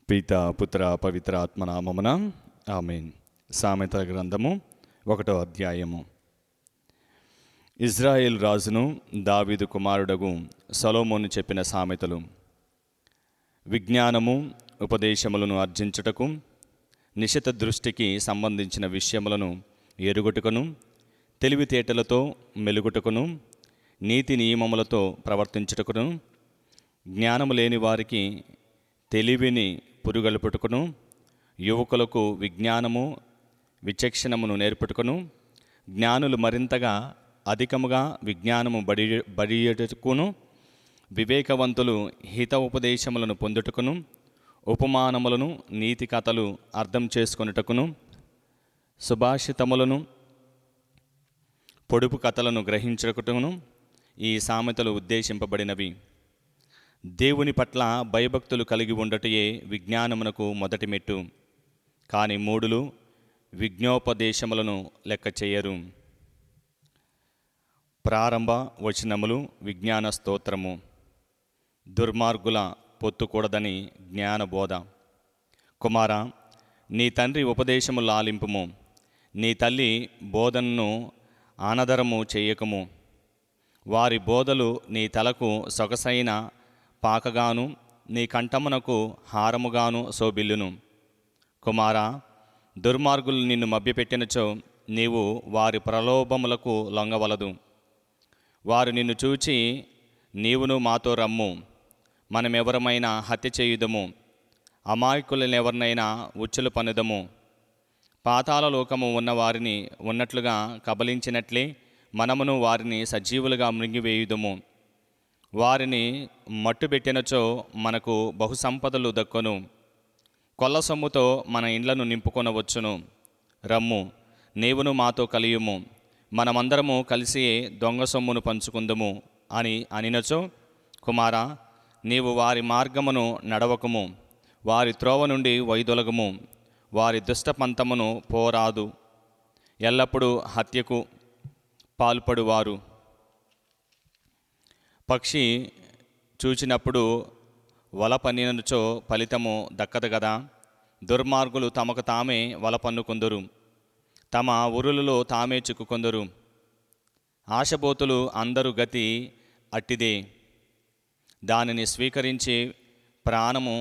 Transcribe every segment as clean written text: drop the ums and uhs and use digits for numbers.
పిత పుత్ర పవిత్ర ఆత్మనామమున ఆమేన్. సామెతల గ్రంథము 1వ అధ్యాయము. ఇజ్రాయేల్ రాజును దావీదు కుమారుడగు సొలొమోను చెప్పిన సామెతలు. విజ్ఞానము ఉపదేశములను ఆర్జించుటకు, నిశిత దృష్టికి సంబంధించిన విషయములను ఎరుగుటకును, తెలివితేటలతో మెలుగుటకును, నీతి నియమములతో ప్రవర్తించుటకును, జ్ఞానము లేని వారికి తెలివిని పురుగలుపుటకును, యువకులకు విజ్ఞానము విచక్షణమును నేర్పుటకును, జ్ఞానులు మరింతగా అధికముగా విజ్ఞానము బడియుటకును, వివేకవంతులు హిత ఉపదేశములను పొందుటకును, ఉపమానములను నీతి కథలు అర్థం చేసుకొనుటకును, సుభాషితములను పొడుపు కథలను గ్రహించుటకును ఈ సామెతలు ఉద్దేశింపబడినవి. దేవుని పట్ల భయభక్తులు కలిగి ఉండటయే విజ్ఞానమునకు మొదటి మెట్టు. కానీ మూఢులు విజ్ఞోపదేశములను లెక్క చేయరు. ప్రారంభ వచనములు. విజ్ఞాన స్తోత్రము. దుర్మార్గుల పొత్తుకూడదని జ్ఞానబోధ. కుమారా, నీ తండ్రి ఉపదేశము లాలింపుము, నీ తల్లి బోధనను ఆనదరము చేయకము. వారి బోధలు నీ తలకు సొగసైన పాకగాను, నీ కంఠమునకు హారముగాను శోభిల్లును. కుమారా, దుర్మార్గులు నిన్ను మభ్యపెట్టినచో నీవు వారి ప్రలోభములకు లొంగవలదు. వారు నిన్ను చూచి, నీవును మాతో రమ్ము, మనమెవరమైనా హత్య చేయుదము, అమాయకులనెవరినైనా ఉచ్చులు పనుదము, పాతాళలోకము ఉన్నవారిని ఉన్నట్లుగా కబలించినట్లే మనమును వారిని సజీవులుగా మృంగివేయుదము. వారిని మట్టుబెట్టినచో మనకు బహుసంపదలు దక్కును, కొల్ల సొమ్ముతో మన ఇండ్లను నింపుకొనవచ్చును. రమ్ము, నీవును మాతో కలియుము, మనమందరము కలిసి దొంగ సొమ్మును పంచుకుందుము అని అనినచో, కుమారా, నీవు వారి మార్గమును నడవకము, వారి త్రోవ నుండి వైదొలగము. వారి దుష్టపంతమును పోరాదు. ఎల్లప్పుడూ హత్యకు పాల్పడువారు. పక్షి చూచినప్పుడు వల పన్నినచో ఫలితము దక్కదు గదా. దుర్మార్గులు తమకు తామే వల పన్నుకొందురు, తమ ఉరులలో తామే చిక్కుకొందురు. ఆశబోతులు అందరు గతి అట్టిదే. దానిని స్వీకరించు ప్రాణమును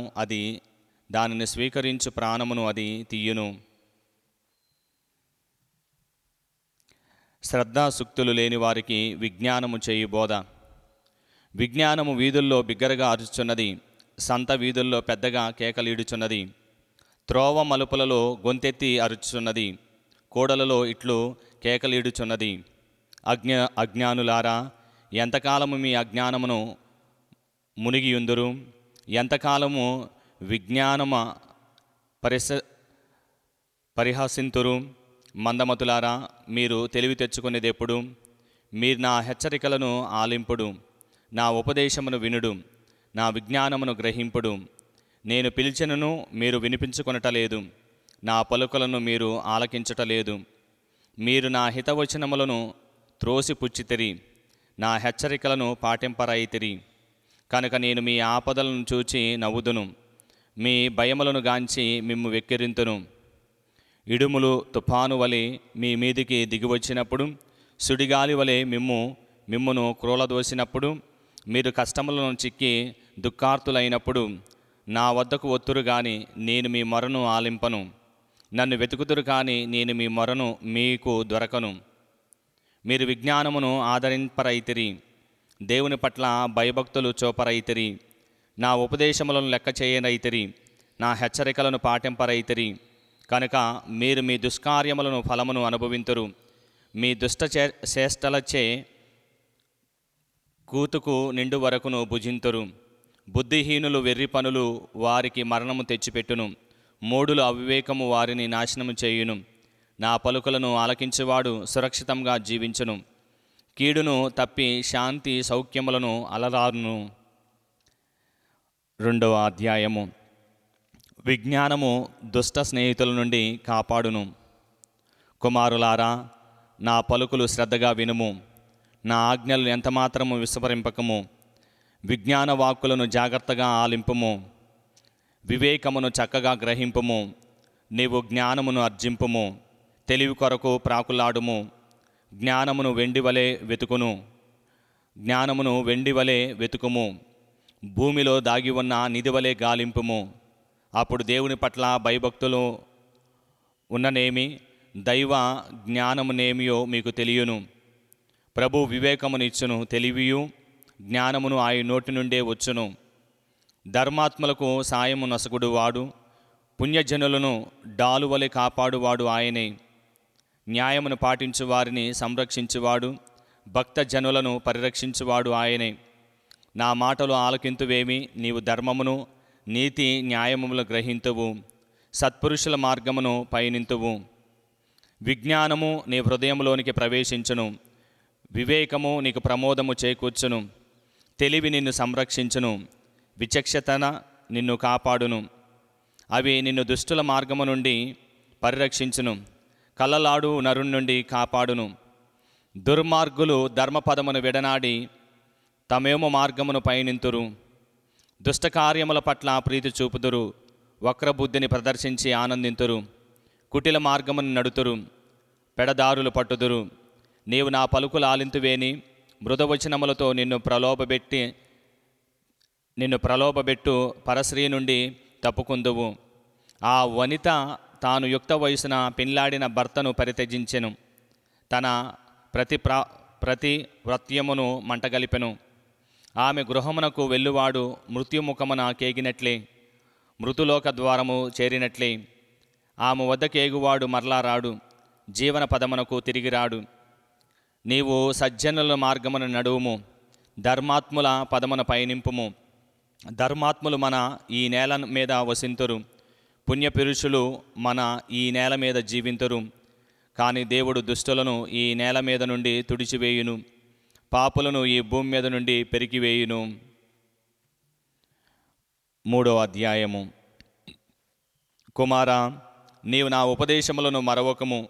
అది తీయును. శ్రద్ధాసూక్తులు లేని వారికి విజ్ఞానము చేయు బోధ. విజ్ఞానము వీధుల్లో బిగ్గరగా అరుచుచున్నది, సంత వీధుల్లో పెద్దగా కేకలీడుచున్నది, త్రోవ మలుపులలో గొంతెత్తి అరుచుచున్నది, కోడలలో ఇట్లు కేకలీడుచున్నది. అజ్ఞానులారా, ఎంతకాలము మీ అజ్ఞానమును మునిగియుందురు? ఎంతకాలము విజ్ఞానమ పరిహసింతురు? మందమతులారా, మీరు తెలివి తెచ్చుకునేది ఎప్పుడు? మీరు నా హెచ్చరికలను ఆలింపుడు, నా ఉపదేశమును వినుడు, నా విజ్ఞానమును గ్రహింపుడు. నేను పిలిచినను మీరు వినిపించుకొనటలేదు, నా పలుకులను మీరు ఆలకించటలేదు. మీరు నా హితవచనములను త్రోసిపుచ్చితిరి, నా హెచ్చరికలను పాటింపరైతిరి. కనుక నేను మీ ఆపదలను చూచి నవ్వుదును, మీ భయములను గాంచి మిమ్ము వెక్కిరింతును. ఇడుములు తుఫాను వలె మీ మీదికి దిగివచ్చినప్పుడు, సుడిగాలి వలె మిమ్మును క్రోలదోసినప్పుడు, మీరు కష్టములను చిక్కి దుఃఖార్తులైనప్పుడు నా వద్దకు ఒత్తురు గాని నేను మీ మొరను ఆలింపను. నన్ను వెతుకుదురు కానీ నేను మీ మొరను మీకు దొరకను. మీరు విజ్ఞానమును ఆదరింపరైతిరి, దేవుని పట్ల భయభక్తులు చూపరైతిరి, నా ఉపదేశములను లెక్క చేయరైతిరి, నా హెచ్చరికలను పాటింపరైతిరి. కనుక మీరు మీ దుష్కార్యములను ఫలమును అనుభవింతురు, మీ దుష్ట చేష్టలచే కూతుకు నిండు వరకును భుజింతురు. బుద్ధిహీనులు వెర్రి పనులు వారికి మరణము తెచ్చిపెట్టును, మూఢుల అవివేకము వారిని నాశనము చేయును. నా పలుకులను ఆలకించువాడు సురక్షితంగా జీవించును, కీడును తప్పి శాంతి సౌఖ్యములను అలరారును. 2వ అధ్యాయము. విజ్ఞానము దుష్ట స్నేహితుల నుండి కాపాడును. కుమారులారా, నా పలుకులు శ్రద్ధగా వినుము, నా ఆజ్ఞలు ఎంతమాత్రము విస్మరింపకము. విజ్ఞాన వాక్కులను జాగ్రత్తగా ఆలింపుము. వివేకమును చక్కగా గ్రహింపుము. నీవు జ్ఞానమును అర్జింపుము. తెలివి కొరకు ప్రాకులాడుము. జ్ఞానమును వెండి వలె వెతుకుము. భూమిలో దాగి ఉన్న నిధి వలె గాలింపుము. అప్పుడు దేవుని పట్ల భయభక్తులు ఉన్ననేమి, దైవ జ్ఞానమునేమియో మీకు తెలియను. ప్రభు వివేకమునిచ్చును. తెలివియు జ్ఞానమును ఆయన నోటి నుండే వచ్చును. ధర్మాత్మలకు సాయము నొసగుడు వాడు, పుణ్యజనులను డాలువలె కాపాడువాడు ఆయనే. న్యాయమును పాటించు వారిని సంరక్షించువాడు, భక్తజనులను పరిరక్షించువాడు ఆయనే. నా మాటలు ఆలకింతువేమి, నీవు ధర్మమును నీతి న్యాయములు గ్రహింతువు, సత్పురుషుల మార్గమును పయనింతువు. విజ్ఞానము నీ హృదయంలోనికి ప్రవేశించును. వివేకము నీకు ప్రమోదము చేకూర్చును. తెలివి నిన్ను సంరక్షించును. విచక్షతన నిన్ను కాపాడును. అవి నిన్ను దుష్టుల మార్గము నుండి పరిరక్షించును. కళ్ళలాడు నరుని నుండి కాపాడును. దుర్మార్గులు ధర్మపదమును విడనాడి తమేమో మార్గమును పయనింతురు. దుష్టకార్యముల పట్ల ప్రీతి చూపుదురు. వక్రబుద్ధిని ప్రదర్శించి ఆనందింతురు. కుటిల మార్గమును నడుతురు. పెడదారులు పట్టుదురు. నీవు నా పలుకులు ఆలింతువేని, మృదవచనములతో నిన్ను ప్రలోభబెట్టు పరశ్రీ నుండి తప్పుకుందువు. ఆ వనిత తాను యుక్త వయసున పెళ్లాడిన భర్తను పరిత్యజించెను. తన ప్రతి వ్రత్యమును మంటగలిపెను. ఆమె గృహమునకు వెళ్ళువాడు మృత్యుముఖమున కేగినట్లే, మృతులోక ద్వారము చేరినట్లే. ఆమె వద్ద కేగువాడు మరలా రాడు, జీవన పదమునకు తిరిగి రాడు. నీవు సజ్జనుల మార్గమును నడువుము, ధర్మాత్ముల పదమున పయనింపుము. ధర్మాత్ములు మన ఈ నేల మీద వసింతురు, పుణ్యపురుషులు మన ఈ నేల మీద జీవింతురు. కానీ దేవుడు దుష్టులను ఈ నేల మీద నుండి తుడిచివేయును, పాపులను ఈ భూమి మీద నుండి పెరికివేయును. 3వ అధ్యాయము. కుమారా, నీవు నా ఉపదేశములను మరవకము,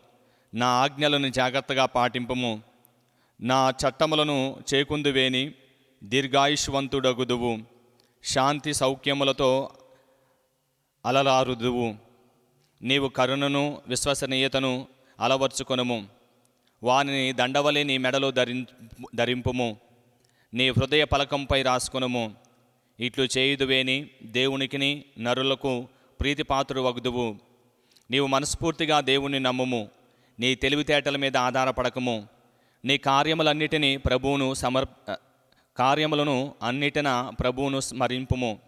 నా ఆజ్ఞలను జాగ్రత్తగా పాటింపము. నా చట్టములను చేకుందువేని దీర్ఘాయుష్వంతుడగుదువు. శాంతి సౌఖ్యములతో అలలారుదువు. నీవు కరుణను విశ్వసనీయతను అలవర్చుకొనుము. వానిని దండవలే నీ మెడలో ధరింపుము. నీ హృదయ పలకంపై రాసుకొనుము. ఇట్లు చేయుదువేని దేవునికిని నరులకు ప్రీతిపాత్రుడు వగుదువు. నీవు మనస్ఫూర్తిగా దేవుని నమ్ముము. నీ తెలివితేటల మీద ఆధారపడకము. నీ కార్యములను అన్నిటిన ప్రభువును స్మరింపుము.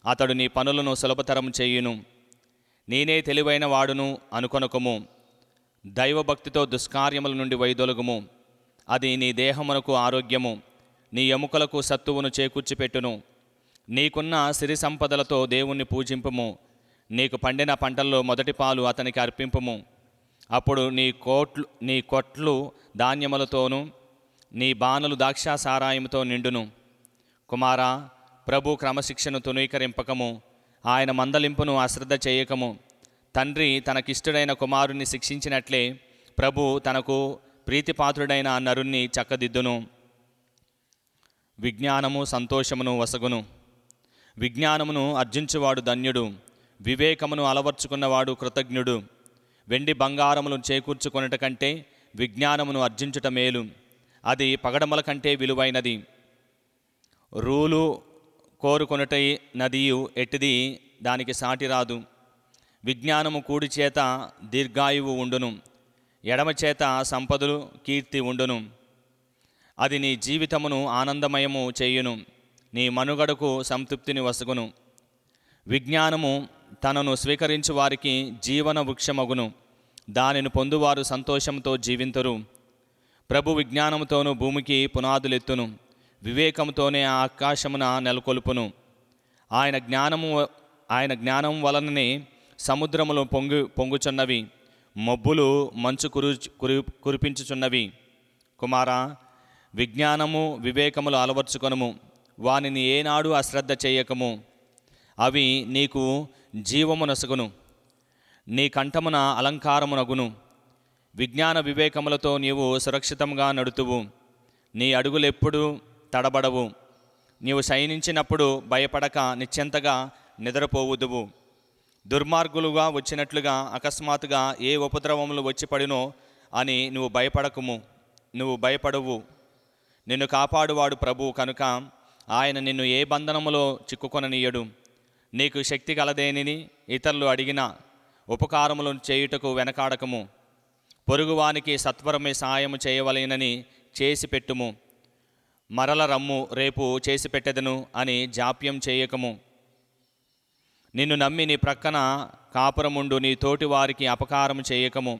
అతడు నీ పనులను సులభతరం చేయును. నేనే తెలివైన వాడును అనుకొనకము. దైవభక్తితో దుష్కార్యముల నుండి వైదొలగుము. అది నీ దేహమునకు ఆరోగ్యము, నీ ఎముకలకు సత్తువును చేకూర్చిపెట్టును. నీకున్న సిరి సంపదలతో దేవుణ్ణి పూజింపుము. నీకు పండిన పంటల్లో మొదటి పాలు అతనికి అర్పింపుము. అప్పుడు నీ కొట్లు ధాన్యములతోనూ, నీ బాణలు ద్రాక్షాసారాయముతో నిండును. కుమారా, ప్రభు క్రమశిక్షను తునీకరింపకము, ఆయన మందలింపును అశ్రద్ధ చేయకము. తండ్రి తనకిష్టుడైన కుమారుణ్ణి శిక్షించినట్లే ప్రభు తనకు ప్రీతిపాత్రుడైన నరుణ్ణి చక్కదిద్దును. విజ్ఞానము సంతోషమును వసగును. విజ్ఞానమును అర్జించువాడు ధన్యుడు. వివేకమును అలవర్చుకున్నవాడు కృతజ్ఞుడు. వెండి బంగారములు చేకూర్చుకొనుట కంటే విజ్ఞానమును అర్జించుట మేలు. అది పగడముల కంటే విలువైనది. రూలు కోరుకొనుట నదియు ఎట్టిది దానికి సాటి రాదు. విజ్ఞానము కూడి చేత దీర్ఘాయువు ఉండును, ఎడమ చేత సంపదలు కీర్తి ఉండును. అది నీ జీవితమును ఆనందమయము చేయును, నీ మనుగడకు సంతృప్తిని వసగును. విజ్ఞానము తనను స్వీకరించు వారికి జీవన వృక్షమగును, దానిని పొందువారు సంతోషంతో జీవింతురు. ప్రభు విజ్ఞానముతోనూ భూమికి పునాదులెత్తును, వివేకముతోనే ఆకాశమున నెలకొల్పును. ఆయన జ్ఞానం వలననే సముద్రములు పొంగుచున్నవి, మబ్బులు మంచు కురిపించుచున్నవి. కుమారా, విజ్ఞానము వివేకములు అలవర్చుకొనుము. వానిని ఏనాడు అశ్రద్ధ చేయకము. అవి నీకు జీవమునొసగును, నీ కంఠమున అలంకారమునగును. విజ్ఞాన వివేకములతో నీవు సురక్షితంగా నడుతువు. నీ అడుగులెప్పుడు తడబడవు. నీవు శయనించినప్పుడు భయపడక నిశ్చింతగా నిద్రపోవుదువు. దుర్మార్గులుగా వచ్చినట్లుగా అకస్మాత్తుగా ఏ ఉపద్రవములు వచ్చి పడినో అని నువ్వు భయపడవు. నిన్ను కాపాడువాడు ప్రభువు కనుక ఆయన నిన్ను ఏ బంధనములో చిక్కుకొననీయడు. నీకు శక్తి కలదేనిని ఇతరులు అడిగిన ఉపకారములను చేయుటకు వెనకాడకము. పొరుగువానికి సత్వరమే సహాయము చేయవలెనని చేసి పెట్టుము. మరల రమ్ము, రేపు చేసి పెట్టెదను అని జాప్యం చేయకము. నిన్ను నమ్మి నీ ప్రక్కన కాపురముండు నీ తోటి వారికి అపకారము చేయకము.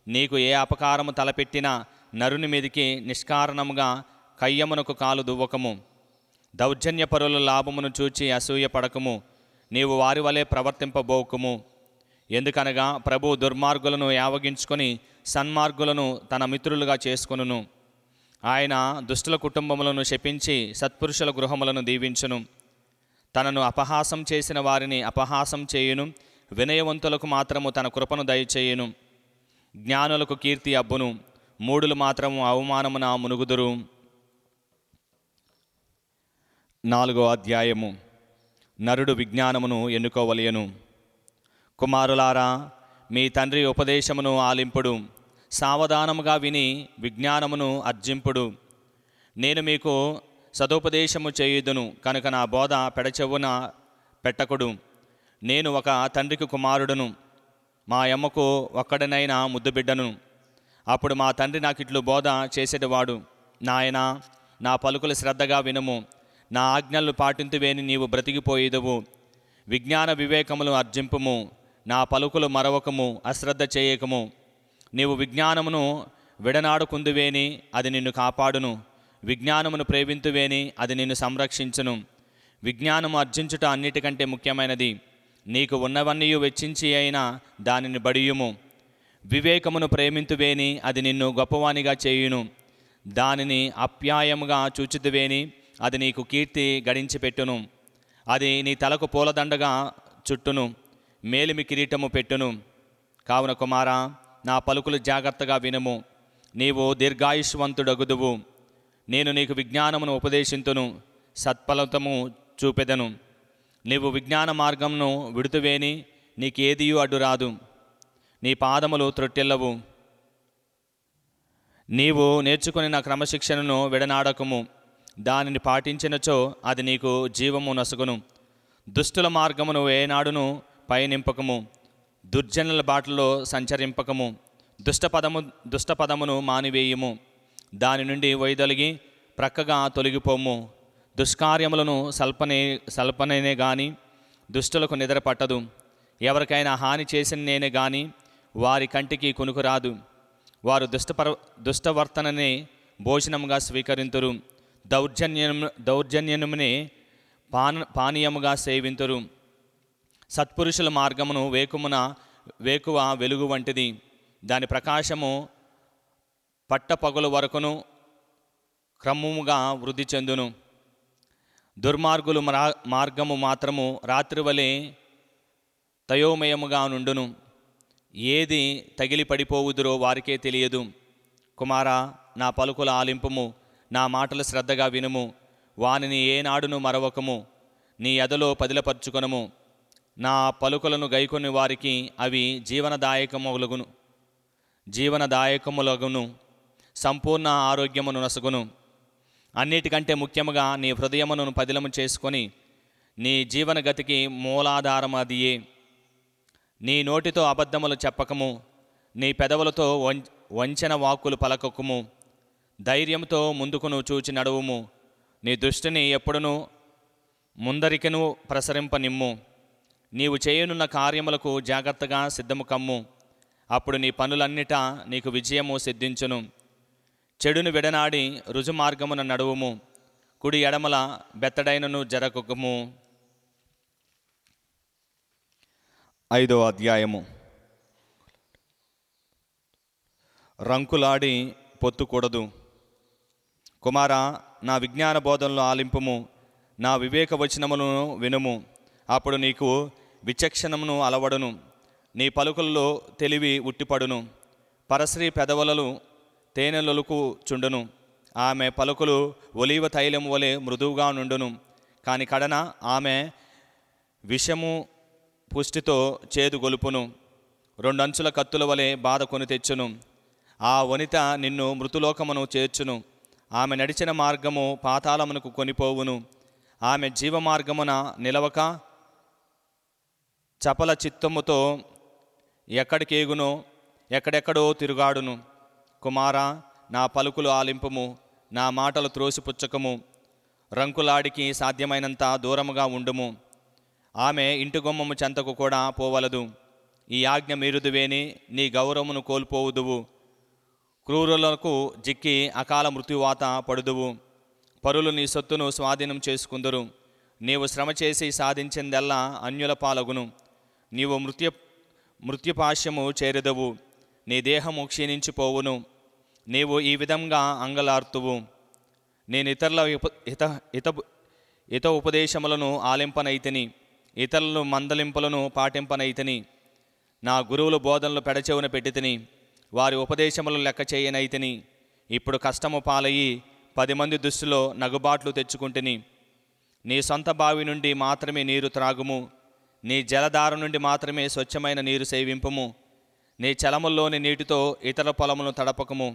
నీకు ఏ అపకారము తలపెట్టినా నరుని మీదికి నిష్కారణముగా కయ్యమునకు కాలు దువ్వకము. దౌర్జన్యపరుల లాభమును చూచి అసూయపడకము. నీవు వారి వలె ప్రవర్తింపబోకుము. ఎందుకనగా ప్రభు దుర్మార్గులను యావగించుకొని సన్మార్గులను తన మిత్రులుగా చేసుకొనును. ఆయన దుష్టుల కుటుంబములను శపించి సత్పురుషుల గృహములను దీవించును. తనను అపహాసం చేసిన వారిని అపహాసం చేయును. వినయవంతులకు మాత్రము తన కృపను దయచేయును. జ్ఞానులకు కీర్తి అబ్బును, మూఢులు మాత్రము అవమానమున మునుగుదురు. 4వ అధ్యాయము. నరుడు విజ్ఞానమును ఎన్నుకోవలయను. కుమారులారా, మీ తండ్రి ఉపదేశమును ఆలింపుడు. సావధానముగా విని విజ్ఞానమును అర్జింపుడు. నేను మీకు సదుపదేశము చేయుదును కనుక నా బోధ పెడచెవున పెట్టకుడు. నేను ఒక తండ్రికి కుమారుడును, మా అమ్మకు ఒక్కడనైనా ముద్దుబిడ్డను. అప్పుడు మా తండ్రి నాకిట్లు బోధ చేసేటివాడు, నాయనా, నా పలుకులు శ్రద్ధగా వినుము. నా ఆజ్ఞలు పాటింతువేని నీవు బ్రతికిపోయేదవు. విజ్ఞాన వివేకములు అర్జింపుము. నా పలుకులు మరవకము, అశ్రద్ధ చేయకము. నీవు విజ్ఞానమును విడనాడుకుందువేని అది నిన్ను కాపాడును. విజ్ఞానమును ప్రేమింతువేని అది నిన్ను సంరక్షించును. విజ్ఞానము అర్జించుట అన్నిటికంటే ముఖ్యమైనది. నీకు ఉన్నవన్నీ వెచ్చించి అయినా దానిని బడియుము. వివేకమును ప్రేమింతువేని అది నిన్ను గొప్పవానిగా చేయును. దానిని అప్యాయముగా చూచుదువేని అది నీకు కీర్తి గడించిపెట్టును. అది నీ తలకు పూలదండగా చుట్టును, మేలిమి కిరీటము పెట్టును. కావున కుమారా, నా పలుకులు జాగ్రత్తగా వినుము. నీవు దీర్ఘాయుష్వంతుడగుదువు. నేను నీకు విజ్ఞానమును ఉపదేశింతును, సత్ఫలితము చూపెదను. నీవు విజ్ఞాన మార్గమును విడుతువేని నీకేదియూ అడ్డురాదు. నీ పాదములు త్రొట్టెల్లవు. నీవు నేర్చుకుని నా క్రమశిక్షణను విడనాడకము. దానిని పాటించినచో అది నీకు జీవము నసుగును. దుష్టుల మార్గమును ఏనాడును పయనింపకము. దుర్జనుల బాటలో సంచరింపకము. దుష్టపదమును మానివేయుము. దాని నుండి వైదొలిగి ప్రక్కగా తొలగిపోము. దుష్కార్యములను సల్పనేనే గాని దుష్టులకు నిద్ర పట్టదు. ఎవరికైనా హాని చేసిన నేనే గాని వారి కంటికి కునుకురాదు. వారు దుష్టవర్తననే భోజనముగా స్వీకరింతురు. దౌర్జన్యమునే పానీయముగా సేవింతురు. సత్పురుషుల మార్గమును వేకువ వెలుగు వంటిది. దాని ప్రకాశము పట్టపగలు వరకును క్రమముగా వృద్ధి చెందును. దుర్మార్గులు మార్గము మాత్రము రాత్రివలే తయోమయముగా నుండును. ఏది తగిలి పడిపోవుదురో వారికే తెలియదు. కుమారా, నా పలుకుల ఆలింపుము. నా మాటలు శ్రద్ధగా వినుము. వానిని ఏనాడును మరవకము. నీ ఎదలో పదిలపరుచుకొనుము. నా పలుకులను గైకొని వారికి అవి జీవనదాయకములగును, సంపూర్ణ ఆరోగ్యమును నసుగును. అన్నిటికంటే ముఖ్యముగా నీ హృదయమును పదిలము చేసుకొని నీ జీవనగతికి మూలాధారం అదియే. నీ నోటితో అబద్ధములు చెప్పకము. నీ పెదవులతో వంచన వాక్కులు పలకకుము. ధైర్యంతో ముందుకును చూచి నడువుము. నీ దృష్టిని ఎప్పుడునూ ముందరికను ప్రసరింపనిమ్ము. నీవు చేయనున్న కార్యములకు జాగ్రత్తగా సిద్ధము కమ్ము. అప్పుడు నీ పనులన్నిటా నీకు విజయము సిద్ధించును. చెడును విడనాడి రుజుమార్గమున నడువుము. కుడి ఎడమల బెత్తడైనను జరగకము. 5వ అధ్యాయము. రంకులాడి పొత్తుకూడదు. కుమారా, నా విజ్ఞాన బోధనలు ఆలింపుము. నా వివేక వచనములను వినుము. అప్పుడు నీకు విచక్షణమును అలవడును. నీ పలుకుల్లో తెలివి ఉట్టిపడును. పరశ్రీ పెదవులలు తేనెలొలుకు చుండును. ఆమె పలుకులు ఒలీవ తైలము వలె మృదువుగా నుండును. కాని కడన ఆమె విషము పుష్టితో చేదు గొలుపును, రెండంచుల కత్తుల వలె బాధ కొని తెచ్చును. ఆ వనిత నిన్ను మృతులోకమును చేర్చును. ఆమె నడిచిన మార్గము పాతాళమునకు కొనిపోవును. ఆమె జీవమార్గమున నిలవక చపల చిత్తముతో ఎక్కడికేగునో ఎక్కడెక్కడో తిరుగాడును. కుమారా, నా పలుకులు ఆలింపుము, నా మాటలు త్రోసిపుచ్చకము. రంకులాడికి సాధ్యమైనంత దూరముగా ఉండుము. ఆమె ఇంటి గుమ్మము చెంతకు కూడా పోవలదు. ఈ ఆజ్ఞ మీరుదువేని నీ గౌరవమును కోల్పోవుదువు. క్రూరులకు జిక్కి అకాల మృత్యువాత పడుదువు. పరులు నీ సొత్తును స్వాధీనం చేసుకుందురు. నీవు శ్రమ చేసి సాధించిందెల్లా అన్యుల పాలగును. నీవు మృత్యుపాశ్యము చేరెదవు. నీ దేహము క్షీణించిపోవును. నీవు ఈ విధంగా అంగలార్తువు. నేను ఇతరుల హిత ఉపదేశములను ఆలింపనైతిని, ఇతరులను మందలింపులను పాటింపనైతిని. నా గురువుల బోధనలు పెడచెవున పెట్టితిని, వారి ఉపదేశములను లెక్క చేయనైతిని. ఇప్పుడు కష్టము పాలయ్యి 10 మంది దృష్టిలో నగుబాట్లు తెచ్చుకుంటుని. నీ సొంత బావి నుండి మాత్రమే నీరు త్రాగుము. నీ జలధార నుండి మాత్రమే స్వచ్ఛమైన నీరు సేవింపుము. నీ చలముల్లోని నీటితో ఇతర పొలములను తడపకము.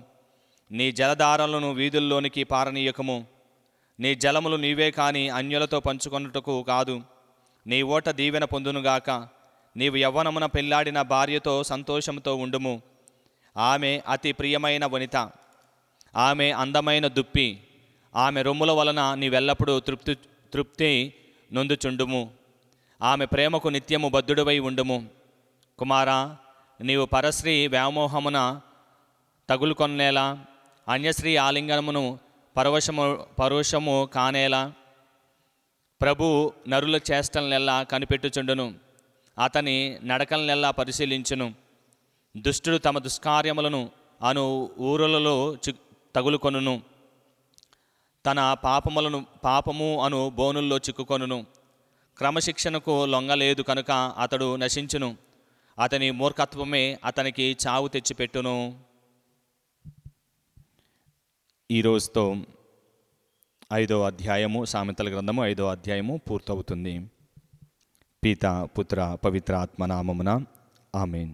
నీ జలధారలను వీధుల్లోనికి పారనీయకము. నీ జలములు నీవే కాని అన్యులతో పంచుకొనుటకు కాదు. నీ ఓట దీవెన పొందునుగాక. నీవు యవ్వనమున పెళ్లాడిన భార్యతో సంతోషంతో ఉండుము. ఆమె అతి ప్రియమైన వనిత, ఆమె అందమైన దుప్పి. ఆమె రొమ్ముల వలన నీవెల్లప్పుడూ తృప్తి నొందుచుండుము. ఆమె ప్రేమకు నిత్యము బద్ధుడివై ఉండుము. కుమారా, నీవు పరశ్రీ వ్యామోహమున తగులుకొనేలా, అన్యశ్రీ ఆలింగనమును పరవశము కానేలా ప్రభు నరుల చేష్టలనెల్లా కనిపెట్టుచుండును. అతని నడకలనెల్లా పరిశీలించును. దుష్టుడు తమ దుష్కార్యములను అను ఊరులలో తగులుకొనును. తన పాపము అను బోనుల్లో చిక్కుకొనును. క్రమశిక్షణకు లొంగలేదు కనుక అతడు నశించును. అతని మూర్ఖత్వమే అతనికి చావు తెచ్చిపెట్టును. ఈ రోజుతో 5వ అధ్యాయము, సామెతల గ్రంథము 5వ అధ్యాయము పూర్తవుతుంది. పిత, పుత్ర, పవిత్ర ఆత్మ నామమున ఆమేన్.